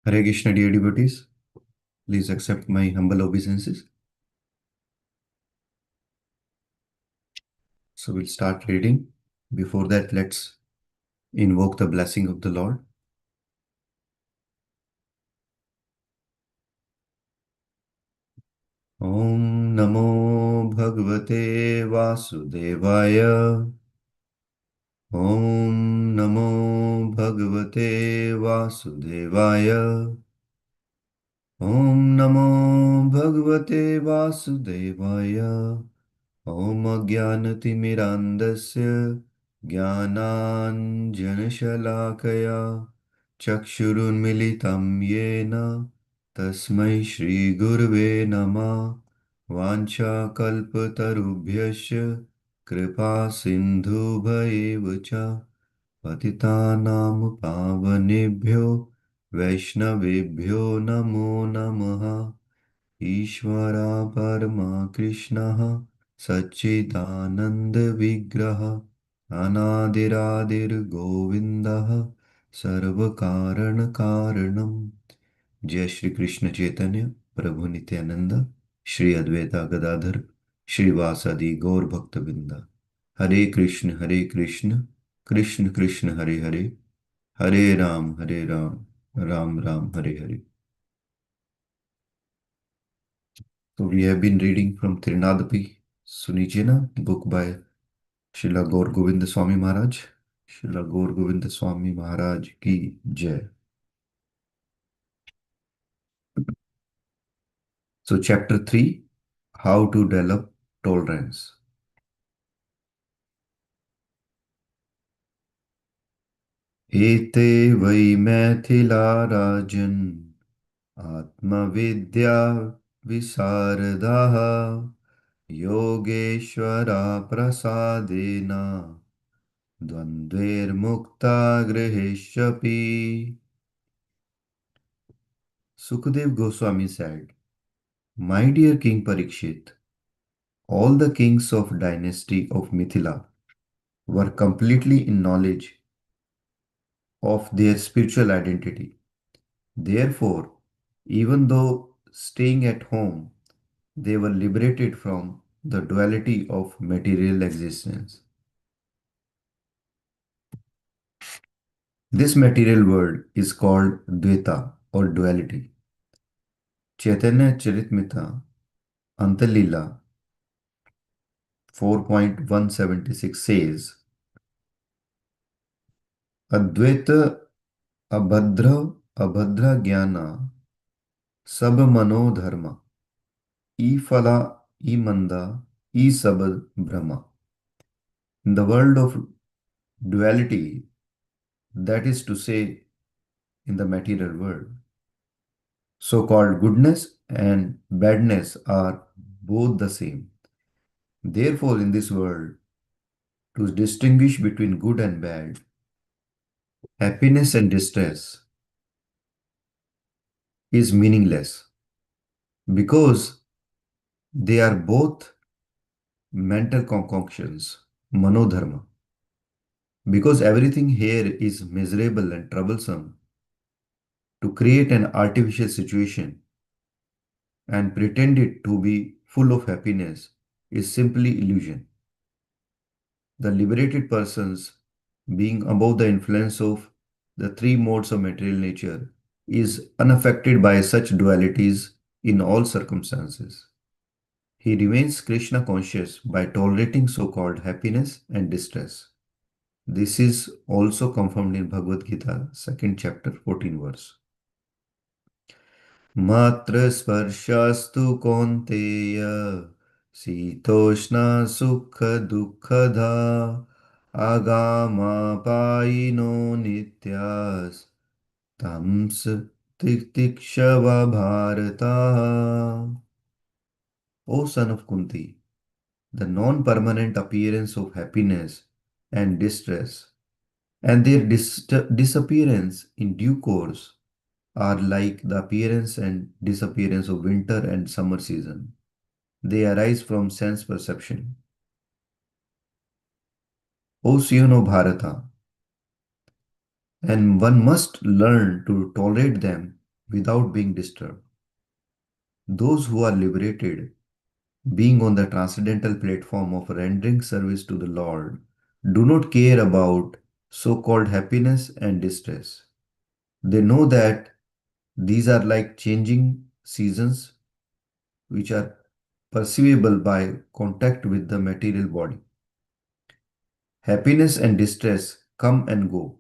Hare Krishna, dear devotees. Please accept my humble obeisances. So we'll start reading. Before that, let's invoke the blessing of the Lord. Om Namo Bhagavate Vasudevaya. Om Namo Bhagavate Vasudevaya. Om Namo Bhagavate Vasudevaya. Om Jnanatimirandasya Jnananjanashalakaya Chakshurunmilitam Yena Tasmai Shri Gurve Namah Vancha Kalpatarubhyasya Kripa Sindhu Bhayevacha Patitanam Pavanebhyo Vaishnavebhyo Namo Namaha Ishvara Parama Krishna Satchidananda Vigraha Anadiradir Govinda Sarvakarana Karanam Jai Shri Krishna Chaitanya Prabhu Nityananda Shri Advaita Gadadhar Shri Vasadi Gaur Bhakta Hare Krishna Hare Krishna Krishna Krishna Hare Hare Hare Ram Hare Ram Ram Ram Hare Hare. So we have been reading from Trinadapi Sunijena, book by Srila Gaur Govinda Swami Maharaj. Srila Gaur Govinda Swami Maharaj ki Jai. So chapter 3, how to develop tolerance. Ete vai Maithila Rajan Atma Vidya Visaradaha Yogeshwara Prasadena Dvandver Mukta Griheshapi. Sukadev Goswami said, My dear King Parikshit, all the kings of dynasty of Mithila were completely in knowledge of their spiritual identity. Therefore, even though staying at home, they were liberated from the duality of material existence. This material world is called Dvaita or duality. Chaitanya Charitamrita Antalila 4.176 says, Advaita Abhadra Abhadra Jnana Sab Manodharma E Phala E Manda E Sabad Brahma. In the world of duality, that is to say, in the material world, so called goodness and badness are both the same. Therefore, in this world, to distinguish between good and bad, happiness and distress is meaningless because they are both mental concoctions, manodharma. Because everything here is miserable and troublesome, to create an artificial situation and pretend it to be full of happiness is simply illusion. The liberated persons, being above the influence of the three modes of material nature, is unaffected by such dualities in all circumstances. He remains Krishna conscious by tolerating so called happiness and distress. This is also confirmed in Bhagavad Gita, second chapter, 14 verse. Matra sparshastu konteya sitoshna sukha dukkhadha agama payino nityas tams tikshava bharata. O son of Kunti, the non-permanent appearance of happiness and distress and their disappearance in due course are like the appearance and disappearance of winter and summer season. They arise from sense perception. O son of Bharata, and one must learn to tolerate them without being disturbed. Those who are liberated, being on the transcendental platform of rendering service to the Lord, do not care about so called happiness and distress. They know that these are like changing seasons which are perceivable by contact with the material body. Happiness and distress come and go.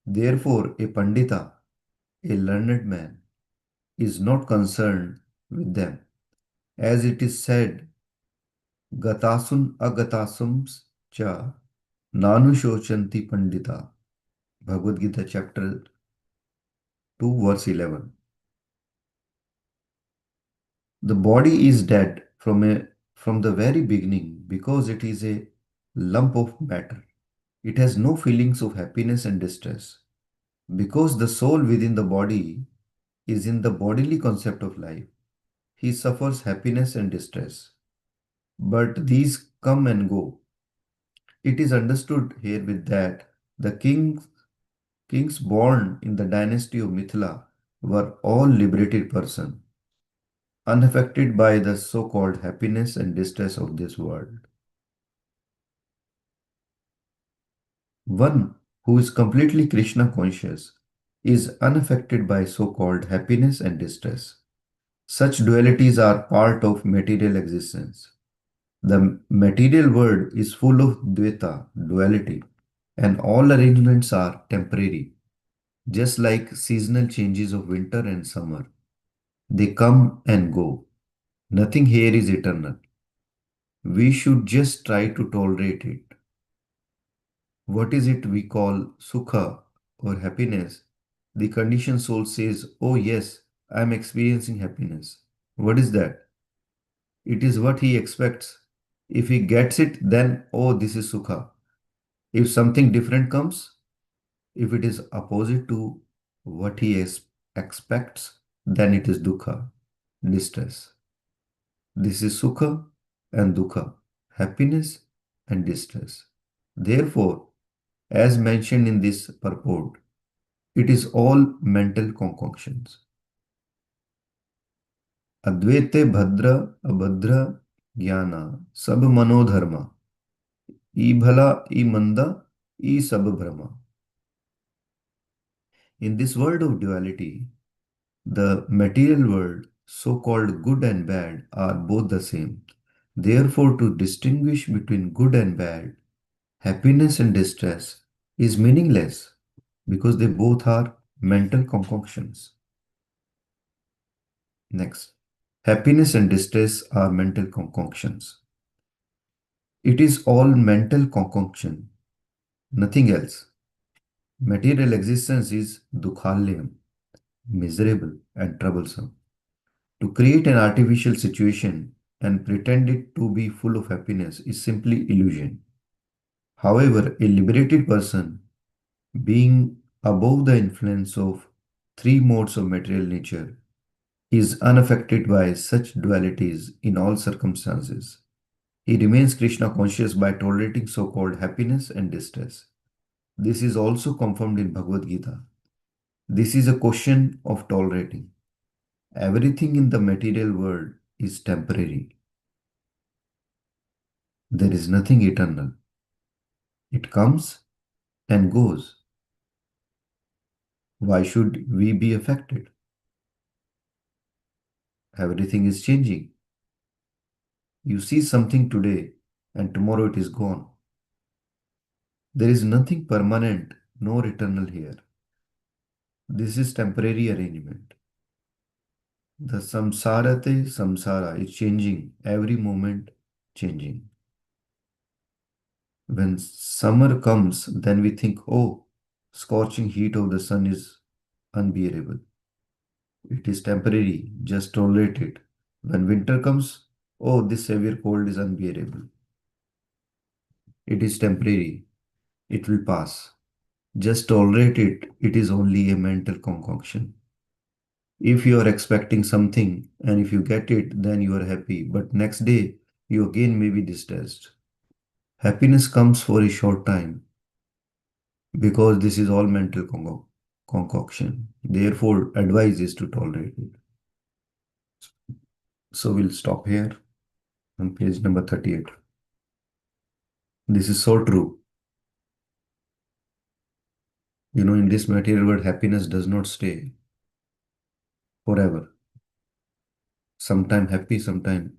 Therefore, a Pandita, a learned man, is not concerned with them. As it is said, Gatasun agatasums cha nanu shochanti pandita. Bhagavad Gita chapter 2 verse 11. The body is dead from the very beginning because it is a lump of matter. It has no feelings of happiness and distress. Because the soul within the body is in the bodily concept of life, he suffers happiness and distress. But these come and go. It is understood herewith that the kings born in the dynasty of Mithila were all liberated persons, unaffected by the so-called happiness and distress of this world. One who is completely Krishna conscious is unaffected by so-called happiness and distress. Such dualities are part of material existence. The material world is full of dvaita, duality, and all arrangements are temporary, just like seasonal changes of winter and summer. They come and go. Nothing here is eternal. We should just try to tolerate it. What is it we call sukha or happiness? The conditioned soul says, "Oh, yes, I am experiencing happiness." What is that? It is what he expects. If he gets it, then, oh, this is sukha. If something different comes, if it is opposite to what he expects, then it is dukkha, distress. This is sukha and dukkha, happiness and distress. Therefore, as mentioned in this purport, it is all mental concoctions. Advaite bhadra abhadra jnana sab manodharma ई भला ई मंदा ई sab brahma. In this world of duality, the material world, so called good and bad, are both the same. Therefore, to distinguish between good and bad, happiness and distress is meaningless because they both are mental concoctions. Next, happiness and distress are mental concoctions. It is all mental concoction, nothing else. Material existence is dukhalyam, miserable and troublesome. To create an artificial situation and pretend it to be full of happiness is simply illusion. However, a liberated person, being above the influence of three modes of material nature, is unaffected by such dualities in all circumstances. He remains Krishna conscious by tolerating so called happiness and distress. This is also confirmed in Bhagavad Gita. This is a question of tolerating. Everything in the material world is temporary. There is nothing eternal. It comes and goes. Why should we be affected? Everything is changing. You see something today and tomorrow it is gone. There is nothing permanent nor eternal here. This is temporary arrangement. The samsarate samsara is changing every moment, changing. When summer comes, then we think, oh, scorching heat of the sun is unbearable. It is temporary, just tolerate it. When winter comes, oh, this severe cold is unbearable. It is temporary, it will pass. Just tolerate it, it is only a mental concoction. If you are expecting something and if you get it, then you are happy, but next day you again may be distressed. Happiness comes for a short time because this is all mental concoction. Therefore, advice is to tolerate it. So we'll stop here on page number 38. This is so true. In this material world, happiness does not stay forever. Sometime happy, sometime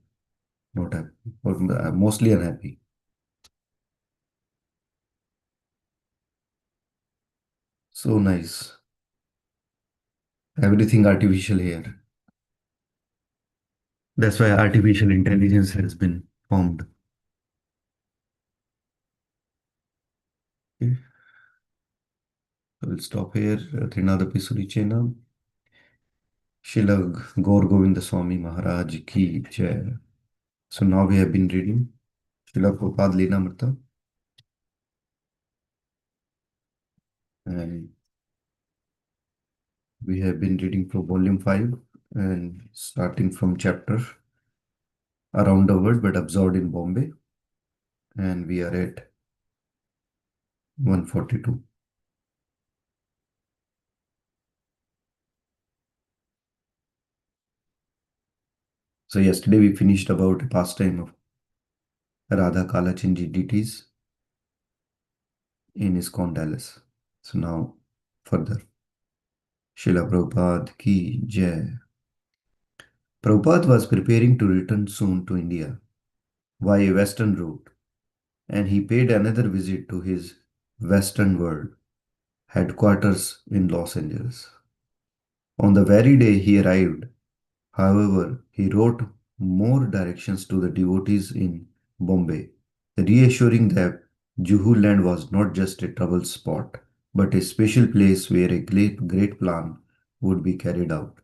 not happy, or mostly unhappy. So nice. Everything artificial here. That's why artificial intelligence has been formed. Okay. So we'll stop here. Trinadapi Surichena. Shila Gaur Govinda Swami Maharaj Ki Jai. So now we have been reading Srila Prabhupada Leela and we have been reading from volume 5 and starting from chapter Around the World but Absorbed in Bombay, and we are at 142. So yesterday we finished about a pastime of Radha Kalachandji deities in ISKCON Dallas. So now further. Srila Prabhupada Ki Jai. Prabhupada was preparing to return soon to India via western route, and he paid another visit to his Western World headquarters in Los Angeles. On the very day he arrived, however, he wrote more directions to the devotees in Bombay, reassuring that Juhu land was not just a trouble spot, but a special place where a great plan would be carried out.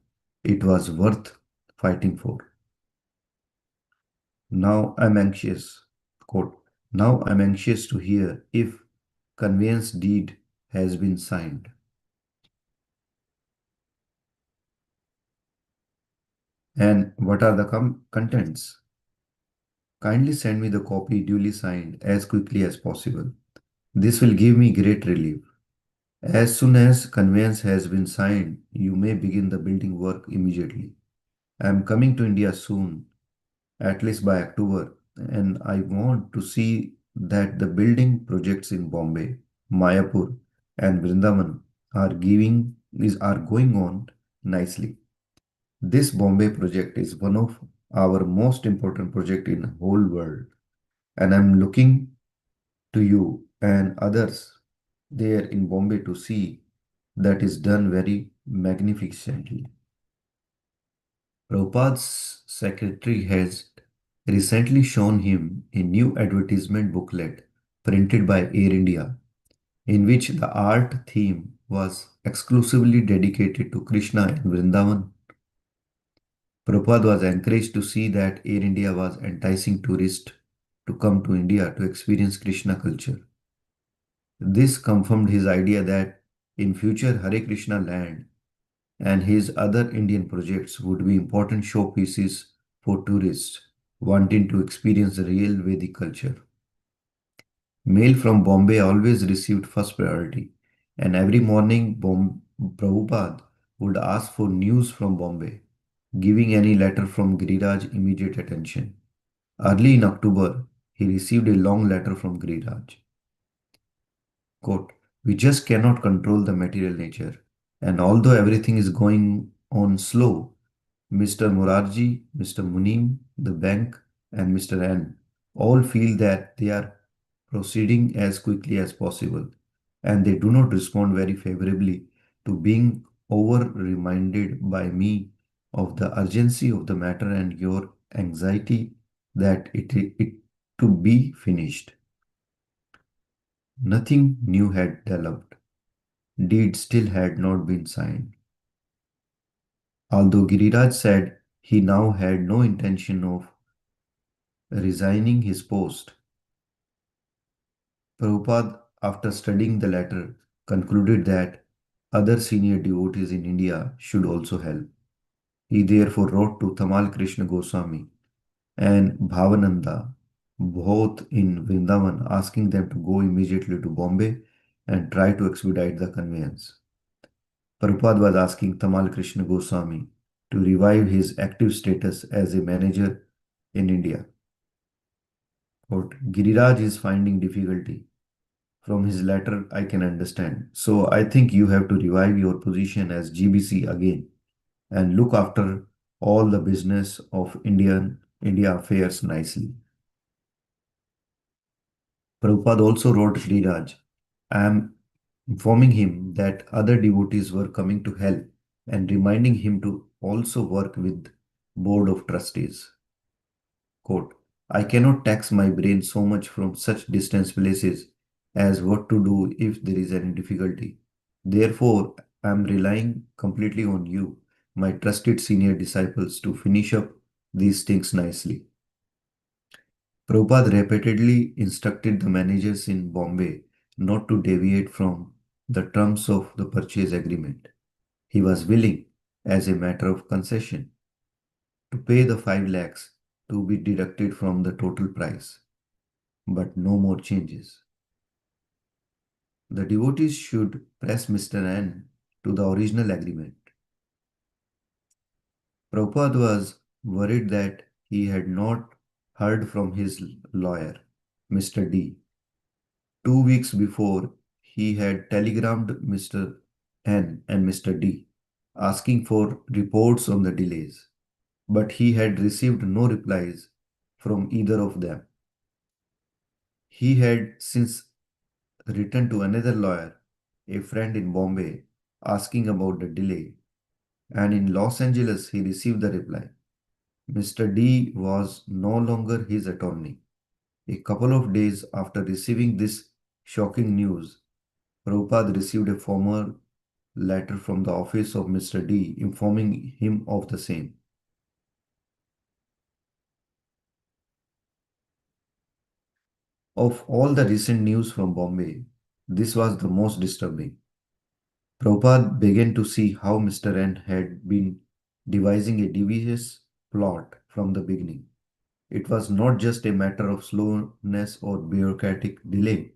It was worth fighting for. Now I'm anxious, quote, now I'm anxious to hear if conveyance deed has been signed. And what are the contents? Kindly send me the copy duly signed as quickly as possible. This will give me great relief. As soon as conveyance has been signed, you may begin the building work immediately. I am coming to India soon, at least by October, and I want to see that the building projects in Bombay, Mayapur, and Vrindavan are going on nicely. This Bombay project is one of our most important project in the whole world, and I'm looking to you and others there in Bombay to see that is done very magnificently. Prabhupada's secretary has recently shown him a new advertisement booklet printed by Air India, in which the art theme was exclusively dedicated to Krishna in Vrindavan. Prabhupada was encouraged to see that Air India was enticing tourists to come to India to experience Krishna culture. This confirmed his idea that in future Hare Krishna land and his other Indian projects would be important showpieces for tourists wanting to experience the real Vedic culture. Mail from Bombay always received first priority, and every morning Prabhupada would ask for news from Bombay, giving any letter from Giriraj immediate attention. Early in October, he received a long letter from Giriraj. Quote, we just cannot control the material nature, and although everything is going on slow, Mr. Morarji, Mr. Munim, the bank, and Mr. N all feel that they are proceeding as quickly as possible, and they do not respond very favorably to being over reminded by me of the urgency of the matter and your anxiety that it to be finished. Nothing new had developed. Deed still had not been signed. Although Giriraj said he now had no intention of resigning his post, Prabhupada, after studying the letter, concluded that other senior devotees in India should also help. He therefore wrote to Tamal Krishna Goswami and Bhavananda, both in Vrindavan, asking them to go immediately to Bombay and try to expedite the conveyance. Prabhupada was asking Tamal Krishna Goswami to revive his active status as a manager in India. Quote, Giriraj is finding difficulty. From his letter, I can understand. So I think you have to revive your position as GBC again and look after all the business of India affairs nicely. Prabhupada also wrote Giriraj, I am informing him that other devotees were coming to help and reminding him to also work with board of trustees. Quote, I cannot tax my brain so much from such distant places as what to do if there is any difficulty. Therefore, I am relying completely on you, my trusted senior disciples, to finish up these things nicely. Prabhupada repeatedly instructed the managers in Bombay not to deviate from the terms of the purchase agreement. He was willing, as a matter of concession, to pay the 5 lakhs to be deducted from the total price, but no more changes. The devotees should press Mr. N to the original agreement. Prabhupada was worried that he had not heard from his lawyer, Mr. D. 2 weeks before, he had telegrammed Mr. N and Mr. D, asking for reports on the delays, but he had received no replies from either of them. He had since written to another lawyer, a friend in Bombay, asking about the delay, and in Los Angeles he received the reply. Mr. D was no longer his attorney. A couple of days after receiving this shocking news, Prabhupada received a formal letter from the office of Mr. D informing him of the same. Of all the recent news from Bombay, this was the most disturbing. Prabhupada began to see how Mr. N had been devising a devious plot from the beginning. It was not just a matter of slowness or bureaucratic delay.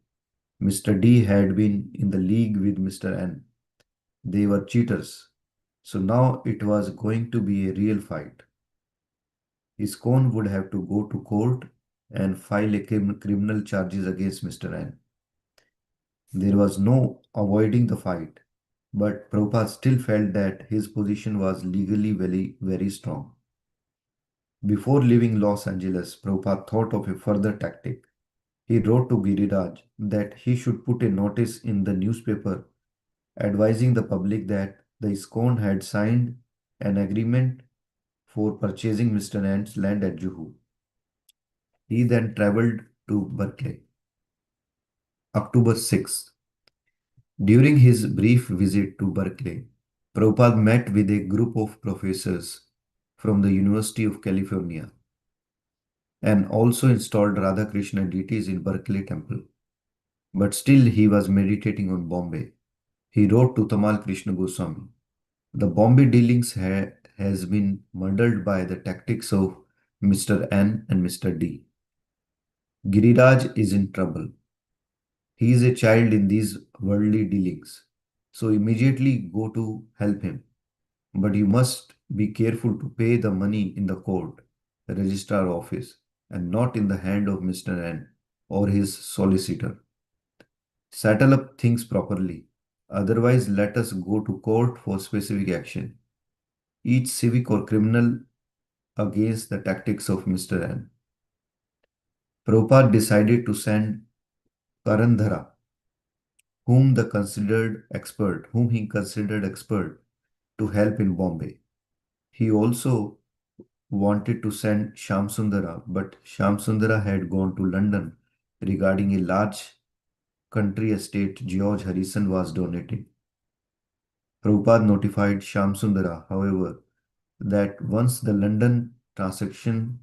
Mr. D had been in the league with Mr. N. They were cheaters. So now it was going to be a real fight. ISKCON would have to go to court and file a criminal charges against Mr. N. There was no avoiding the fight, but Prabhupada still felt that his position was legally very strong. Before leaving Los Angeles, Prabhupada thought of a further tactic. He wrote to Giriraj that he should put a notice in the newspaper advising the public that the ISKCON had signed an agreement for purchasing Mr. Nant's land at Juhu. He then traveled to Berkeley. October 6th. During his brief visit to Berkeley, Prabhupada met with a group of professors from the University of California and also installed Radhakrishna deities in Berkeley Temple. But still he was meditating on Bombay. He wrote to Tamal Krishna Goswami, the Bombay dealings has been muddled by the tactics of Mr. N and Mr. D. Giriraj is in trouble. He is a child in these worldly dealings. So immediately go to help him. But you must be careful to pay the money in the court, registrar office, and not in the hand of Mr. N or his solicitor. Settle up things properly. Otherwise, let us go to court for specific action, each civic or criminal, against the tactics of Mr. N. Prabhupada decided to send Karandhara, whom he considered expert, to help in Bombay. He also wanted to send Shamsundara, but Shamsundara had gone to London regarding a large country estate George Harrison was donating. Prabhupada notified Shamsundara, however, that once the London transaction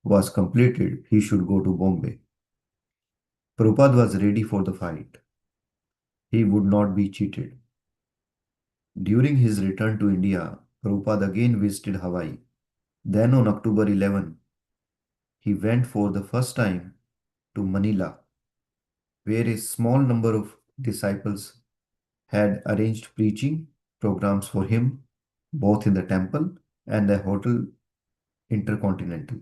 was completed, he should go to Bombay. Prabhupada was ready for the fight. He would not be cheated. During his return to India, Prabhupada again visited Hawaii. Then on October 11, he went for the first time to Manila, where a small number of disciples had arranged preaching programs for him, both in the temple and the Hotel Intercontinental.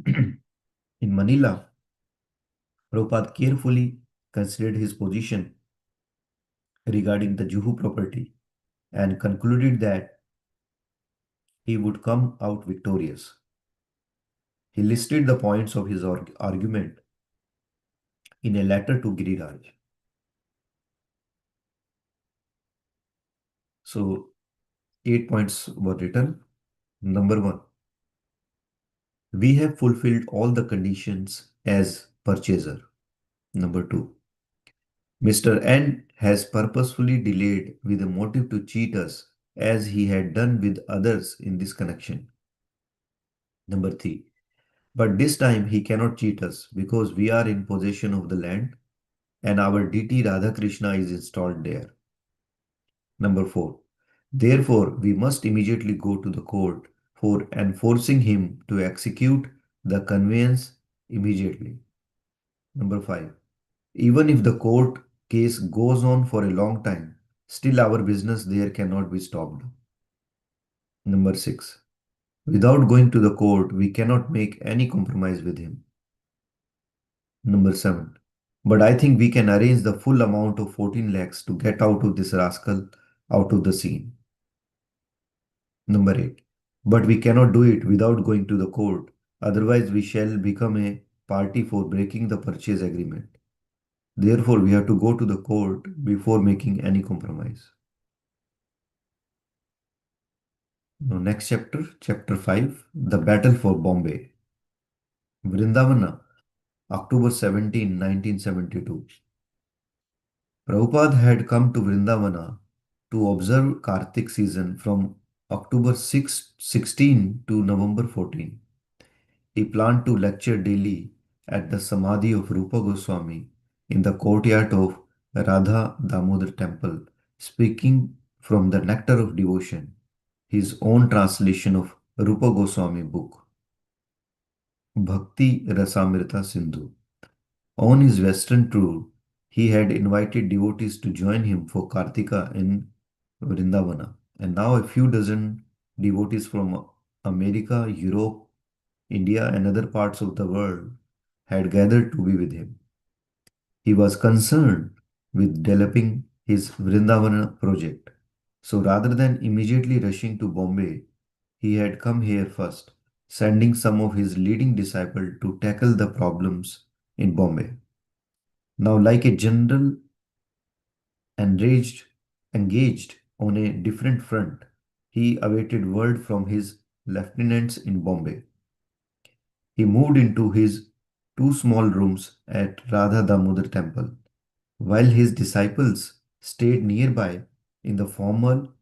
In Manila, Prabhupada carefully considered his position regarding the Juhu property and concluded that he would come out victorious. He listed the points of his argument in a letter to Giriraj. So, 8 points were written. Number one, we have fulfilled all the conditions as purchaser. Number two, Mr. N has purposefully delayed with a motive to cheat us as he had done with others in this connection. Number three, but this time he cannot cheat us because we are in possession of the land and our deity Radhakrishna is installed there. Number four, therefore we must immediately go to the court for enforcing him to execute the conveyance immediately. Number five, even if the court case goes on for a long time, still our business there cannot be stopped. Number six, without going to the court, we cannot make any compromise with him. Number seven, but I think we can arrange the full amount of 14 lakhs to get out of this rascal out of the scene. Number eight, but we cannot do it without going to the court, otherwise we shall become a party for breaking the purchase agreement. Therefore, we have to go to the court before making any compromise. Now, next chapter, chapter 5, The Battle for Bombay. Vrindavana, October 17, 1972. Prabhupada had come to Vrindavana to observe Kartik season from October 6, 16 to November 14. He planned to lecture daily at the Samadhi of Rupa Goswami in the courtyard of Radha Damodar temple, speaking from the Nectar of Devotion, his own translation of Rupa Goswami book, Bhakti Rasamrita Sindhu. On his western tour, he had invited devotees to join him for Kartika in Vrindavana, and now a few dozen devotees from America, Europe, India, and other parts of the world had gathered to be with him. He was concerned with developing his Vrindavana project. So rather than immediately rushing to Bombay, he had come here first, sending some of his leading disciples to tackle the problems in Bombay. Now, like a general enraged, engaged on a different front, he awaited word from his lieutenants in Bombay. He moved into his two small rooms at Radha Damodar temple, while his disciples stayed nearby in the formal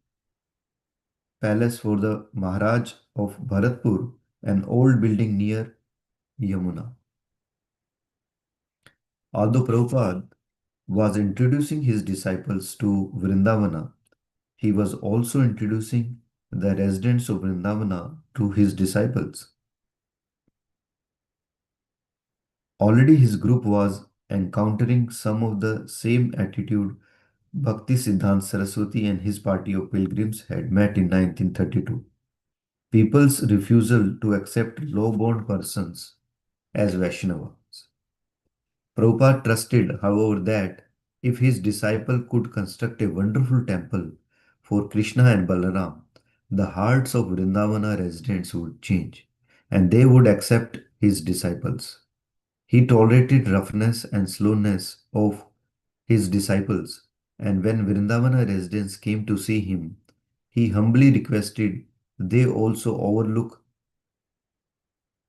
palace for the Maharaj of Bharatpur, an old building near Yamuna. Although Prabhupada was introducing his disciples to Vrindavana, he was also introducing the residents of Vrindavana to his disciples. Already his group was encountering some of the same attitude Bhakti Siddhant Saraswati and his party of pilgrims had met in 1932. People's refusal to accept low-born persons as Vaishnavas. Prabhupada trusted, however, that if his disciple could construct a wonderful temple for Krishna and Balaram, the hearts of Vrindavana residents would change and they would accept his disciples. He tolerated roughness and slowness of his disciples, and when Vrindavana residents came to see him, he humbly requested they also overlook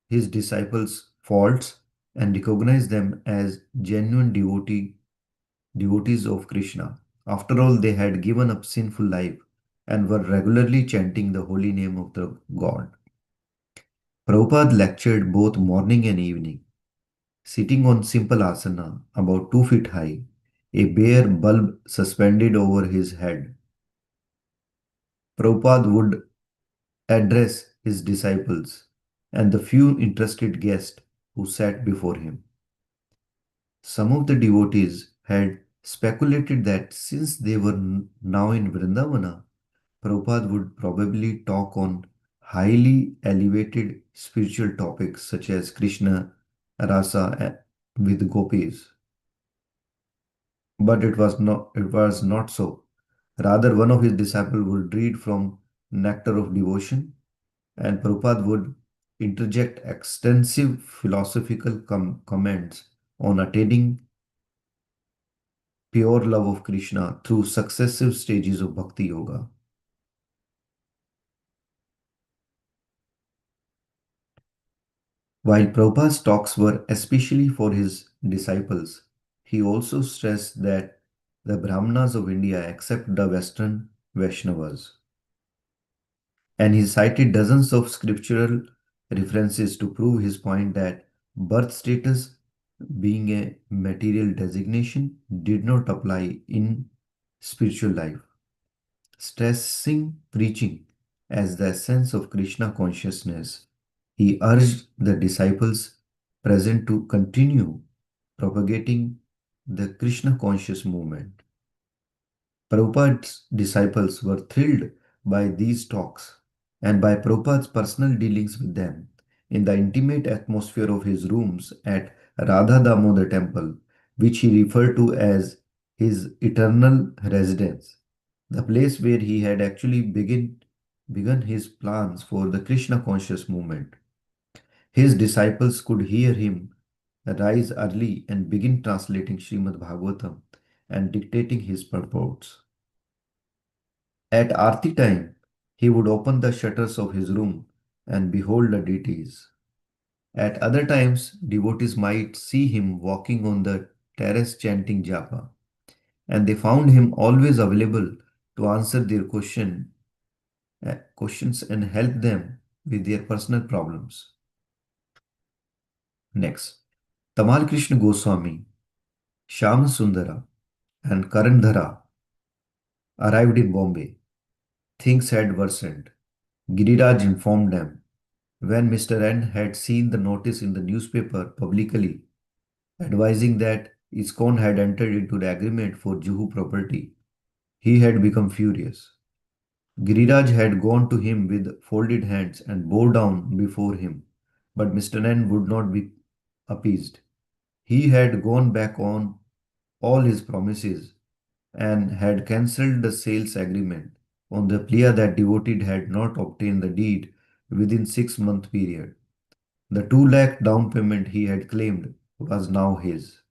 his disciples' faults and recognize them as genuine devotees of Krishna. After all, they had given up sinful life and were regularly chanting the holy name of the God. Prabhupada lectured both morning and evening, sitting on simple asana about 2 feet high, a bare bulb suspended over his head. Prabhupada would address his disciples and the few interested guests who sat before him. Some of the devotees had speculated that since they were now in Vrindavana, Prabhupada would probably talk on highly elevated spiritual topics such as Krishna, Rasa with gopis. But it was not so. Rather, one of his disciples would read from Nectar of Devotion, and Prabhupada would interject extensive philosophical comments on attaining pure love of Krishna through successive stages of Bhakti Yoga. While Prabhupada's talks were especially for his disciples, he also stressed that the Brahmanas of India accept the Western Vaishnavas, and he cited dozens of scriptural references to prove his point that birth status, being a material designation, did not apply in spiritual life, stressing preaching as the essence of Krishna consciousness. He urged the disciples present to continue propagating the Krishna conscious movement. Prabhupada's disciples were thrilled by these talks and by Prabhupada's personal dealings with them in the intimate atmosphere of his rooms at Radha Damodar temple, which he referred to as his eternal residence, the place where he had actually begun his plans for the Krishna conscious movement. His disciples could hear him rise early and begin translating Srimad Bhagavatam and dictating his purports. At Aarti time, he would open the shutters of his room and behold the deities. At other times, devotees might see him walking on the terrace chanting japa, and they found him always available to answer their questions and help them with their personal problems. Next, Tamal Krishna Goswami, Shyam Sundara, and Karan Dhara arrived in Bombay. Things had worsened. Giriraj informed them when Mr. N had seen the notice in the newspaper publicly advising that ISKCON had entered into the agreement for Juhu property. He had become furious. Giriraj had gone to him with folded hands and bowed down before him, but Mr. N would not be appeased. He had gone back on all his promises and had cancelled the sales agreement on the plea that devotee had not obtained the deed within 6 month period. The 2 lakh down payment he had claimed was now his,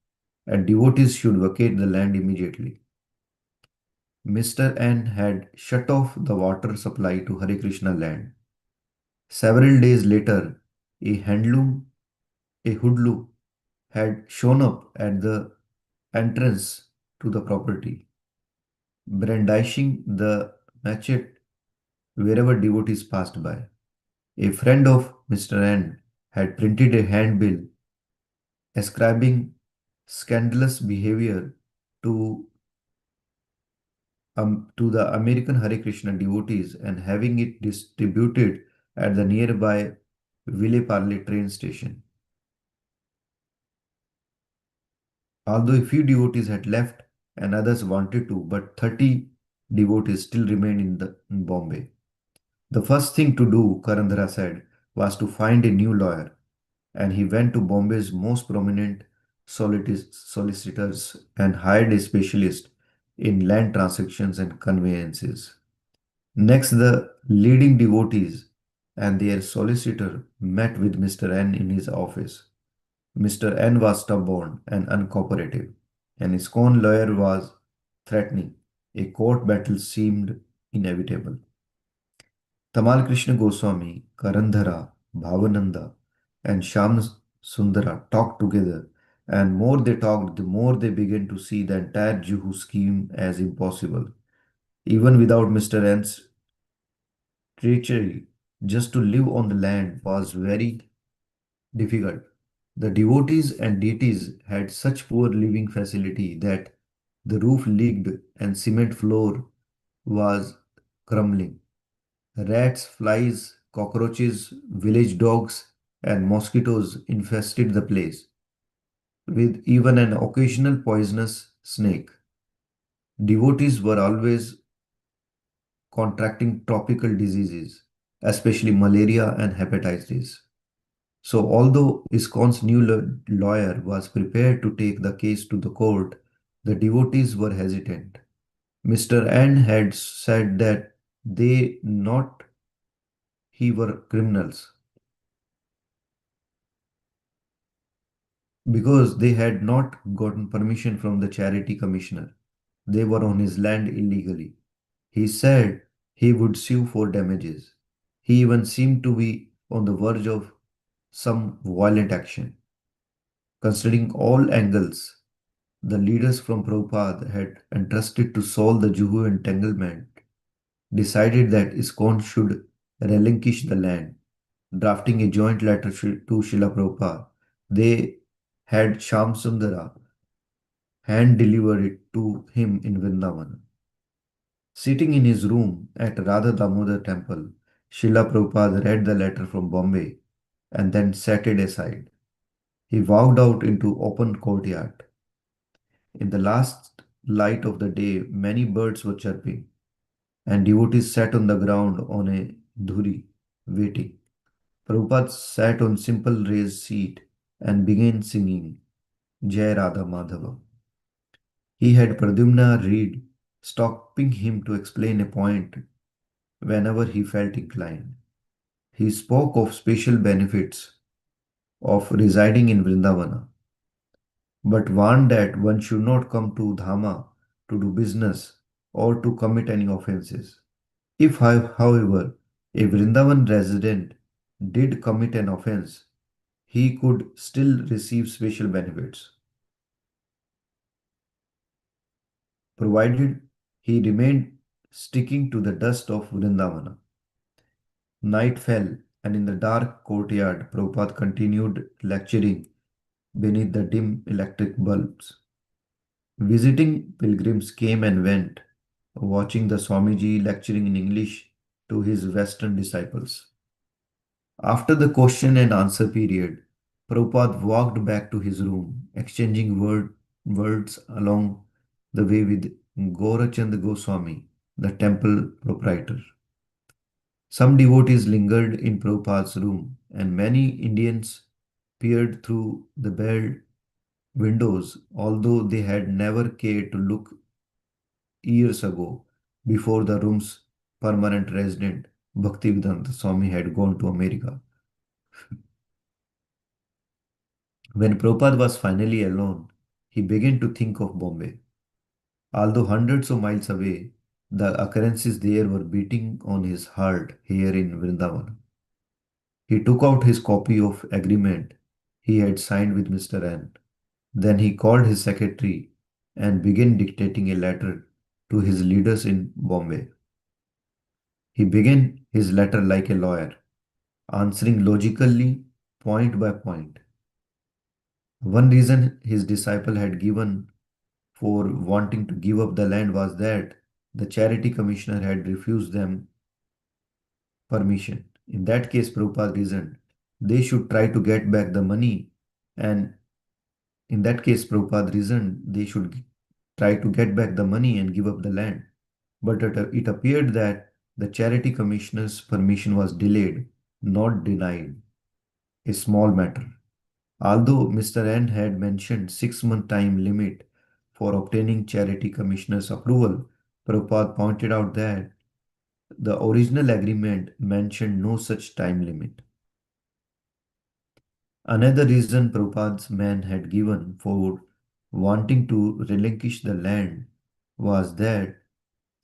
and devotees should vacate the land immediately. Mr. N had shut off the water supply to Hare Krishna land. Several days later, a handloom, a hoodlum, had shown up at the entrance to the property, brandishing the machete wherever devotees passed by. A friend of Mr. N had printed a handbill ascribing scandalous behavior to to the American Hare Krishna devotees and having it distributed at the nearby Ville Parle train station. Although a few devotees had left and others wanted to, but 30 devotees still remained in Bombay. The first thing to do, Karandhara said, was to find a new lawyer, and he went to Bombay's most prominent solicitors and hired a specialist in land transactions and conveyances. Next, the leading devotees and their solicitor met with Mr. N in his office. Mr. N was stubborn and uncooperative, and his own lawyer was threatening. A court battle seemed inevitable. Tamal Krishna Goswami, Karandhara, Bhavananda, and Shyam Sundara talked together, and more they talked, the more they began to see the entire Juhu scheme as impossible. Even without Mr. N's treachery, just to live on the land was very difficult. The devotees and deities had such poor living facility that the roof leaked and cement floor was crumbling. Rats, flies, cockroaches, village dogs, and mosquitoes infested the place, with even an occasional poisonous snake. Devotees were always contracting tropical diseases, especially malaria and hepatitis. So, although ISKCON's new lawyer was prepared to take the case to the court, the devotees were hesitant. Mr. N had said that they not he were criminals because they had not gotten permission from the charity commissioner. They were on his land illegally. He said he would sue for damages. He even seemed to be on the verge of some violent action. Considering all angles, the leaders from Prabhupada had entrusted to solve the Juhu entanglement decided that ISKCON should relinquish the land, drafting a joint letter to Srila Prabhupada. They had Shamsundara hand deliver it to him in Vrindavan. Sitting in his room at Radha Damodar temple, Srila Prabhupada read the letter from Bombay and then set it aside. He walked out into open courtyard. In the last light of the day, many birds were chirping, and devotees sat on the ground on a dhuri, waiting. Prabhupada sat on simple raised seat and began singing Jai Radha Madhava. He had Pradyumna read, stopping him to explain a point whenever he felt inclined. He spoke of special benefits of residing in Vrindavana, but warned that one should not come to Dhama to do business or to commit any offenses. If, however, a Vrindavan resident did commit an offense, he could still receive special benefits, provided he remained sticking to the dust of Vrindavana. Night fell, and in the dark courtyard, Prabhupada continued lecturing beneath the dim electric bulbs. Visiting pilgrims came and went, watching the Swamiji lecturing in English to his Western disciples. After the question and answer period, Prabhupada walked back to his room, exchanging words along the way with Gaurachand Goswami, the temple proprietor. Some devotees lingered in Prabhupada's room, and many Indians peered through the barred windows, although they had never cared to look years ago, before the room's permanent resident, Bhaktivedanta Swami, had gone to America. When Prabhupada was finally alone, he began to think of Bombay. Although hundreds of miles away, the occurrences there were beating on his heart here in Vrindavan. He took out his copy of agreement he had signed with Mr. N. Then he called his secretary and began dictating a letter to his leaders in Bombay. He began his letter like a lawyer, answering logically, point by point. One reason his disciple had given for wanting to give up the land was that the charity commissioner had refused them permission. In that case, Prabhupada reasoned they should try to get back the money, and in that case, Prabhupada reasoned they should try to get back the money and give up the land. But it appeared that the charity commissioner's permission was delayed, not denied, a small matter. Although Mr. N had mentioned 6-month time limit for obtaining charity commissioner's approval, Prabhupada pointed out that the original agreement mentioned no such time limit. Another reason Prabhupada's man had given for wanting to relinquish the land was that,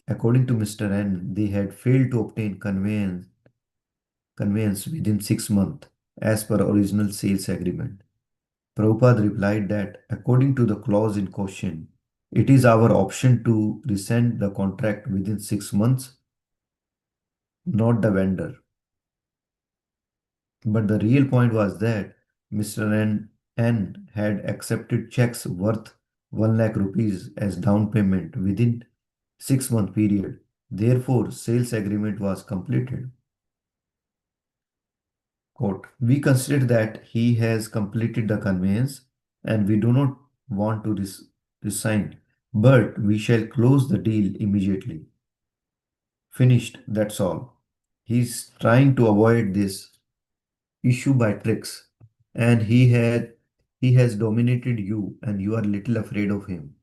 according to Mr. N, they had failed to obtain conveyance within 6 months as per original sales agreement. Prabhupada replied that, according to the clause in question, it is our option to rescind the contract within 6 months, not the vendor. But the real point was that Mr. N had accepted checks worth 1 lakh rupees as down payment within 6-month period. Therefore, sales agreement was completed. Quote, we consider that he has completed the conveyance and we do not want to resign But we shall close the deal immediately. Finished, that's all. He's trying to avoid this issue by tricks, and he has dominated you, and you are little afraid of him.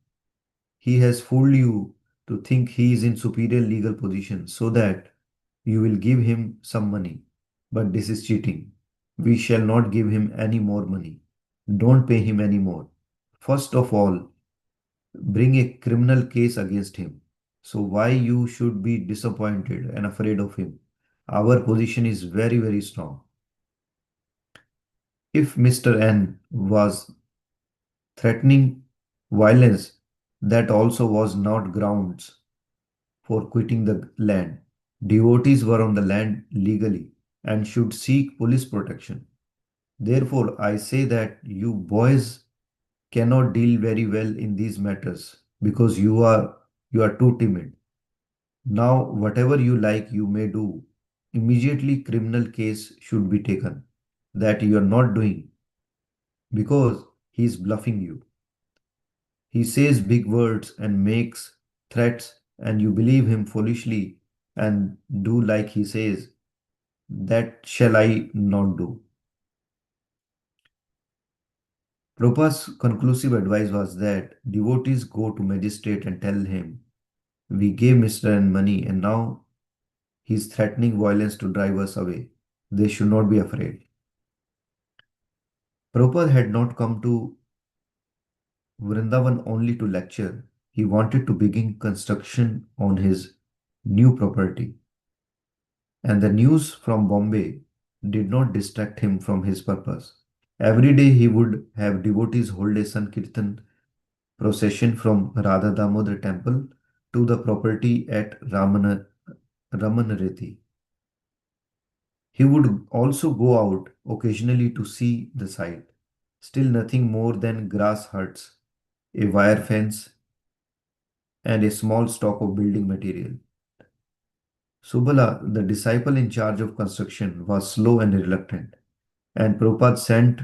He has fooled you to think he is in superior legal position so that you will give him some money. But this is cheating. We shall not give him any more money. Don't pay him any more. First of all, bring a criminal case against him. So why you should be disappointed and afraid of him? Our position is very, very strong. If Mr. N was threatening violence, that also was not grounds for quitting the land. Devotees were on the land legally and should seek police protection. Therefore, I say that you boys cannot deal very well in these matters because you are too timid. Now, whatever you like, you may do. Immediately, criminal case should be taken. That you are not doing because he is bluffing you. He says big words and makes threats, and you believe him foolishly and do like he says. That shall I not do. Prabhupada's conclusive advice was that devotees go to magistrate and tell him, we gave Mr. N money and now he is threatening violence to drive us away. They should not be afraid. Prabhupada had not come to Vrindavan only to lecture. He wanted to begin construction on his new property. And the news from Bombay did not distract him from his purpose. Every day he would have devotees hold a Sankirtan procession from Radha Damodar temple to the property at Ramanareti. He would also go out occasionally to see the site. Still nothing more than grass huts, a wire fence, and a small stock of building material. Subala, the disciple in charge of construction, was slow and reluctant, and Prabhupada sent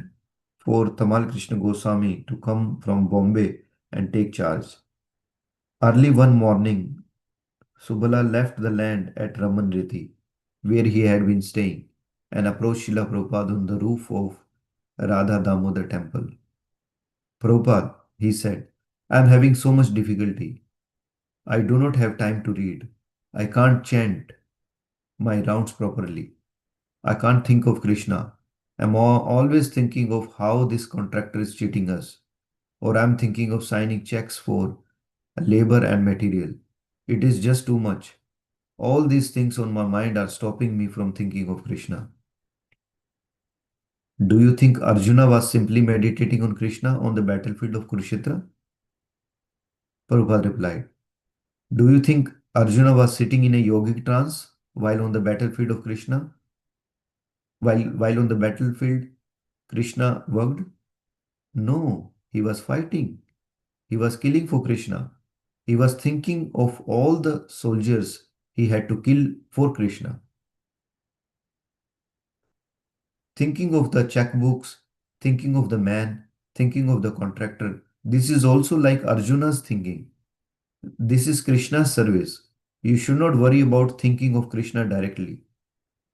for Tamal Krishna Goswami to come from Bombay and take charge. Early one morning, Subala left the land at Ramanriti, where he had been staying, and approached Srila Prabhupada on the roof of Radha Damodar temple. Prabhupada, he said, I am having so much difficulty. I do not have time to read. I can't chant my rounds properly. I can't think of Krishna. I'm always thinking of how this contractor is cheating us, or I'm thinking of signing checks for labor and material. It is just too much. All these things on my mind are stopping me from thinking of Krishna. Do you think Arjuna was simply meditating on Krishna on the battlefield of Kurukshetra? Prabhupada replied, do you think Arjuna was sitting in a yogic trance while on the battlefield of Krishna? While on the battlefield, Krishna worked? No, he was fighting. He was killing for Krishna. He was thinking of all the soldiers he had to kill for Krishna, thinking of the checkbooks, thinking of the man, thinking of the contractor. This is also like Arjuna's thinking. This is Krishna's service. You should not worry about thinking of Krishna directly.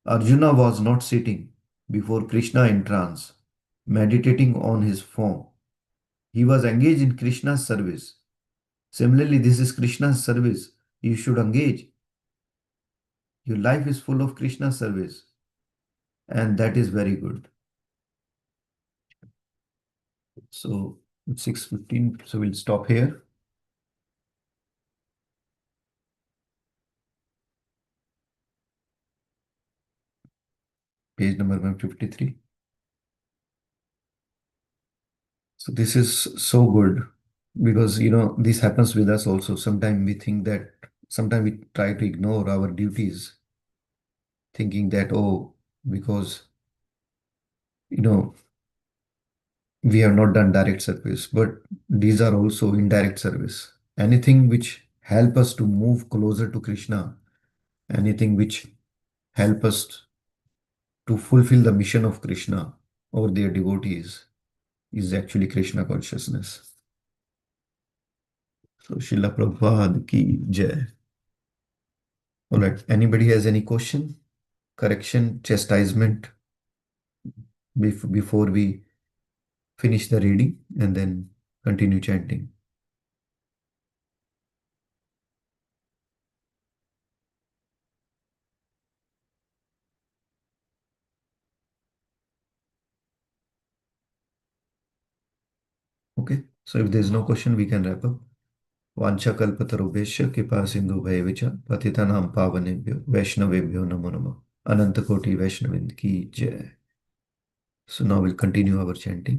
Arjuna was not sitting before Krishna in trance, meditating on his form. He was engaged in Krishna's service. Similarly, this is Krishna's service. You should engage. Your life is full of Krishna's service, and that is very good. So it's 6:15, so we'll stop here. Page number 153. So this is so good because this happens with us also. Sometimes we think that sometimes we try to ignore our duties, thinking that, oh, because you know we have not done direct service, but these are also indirect service. Anything which help us to move closer to Krishna, anything which help us to fulfill the mission of Krishna or their devotees is actually Krishna consciousness. So Srila Prabhupada ki jai. All right. Anybody has any question, correction, chastisement before we finish the reading and then continue chanting? Okay. So if there's no question, we can wrap up. वाञ्छाकल्पतरुभ्यश्च कृपा सिन्धुभैर्च पतितानां पावनेभ्यो वैष्णवेभ्यो नमो नमः अनंत कोटि वैष्णविंद की जय. So now we'll continue our chanting.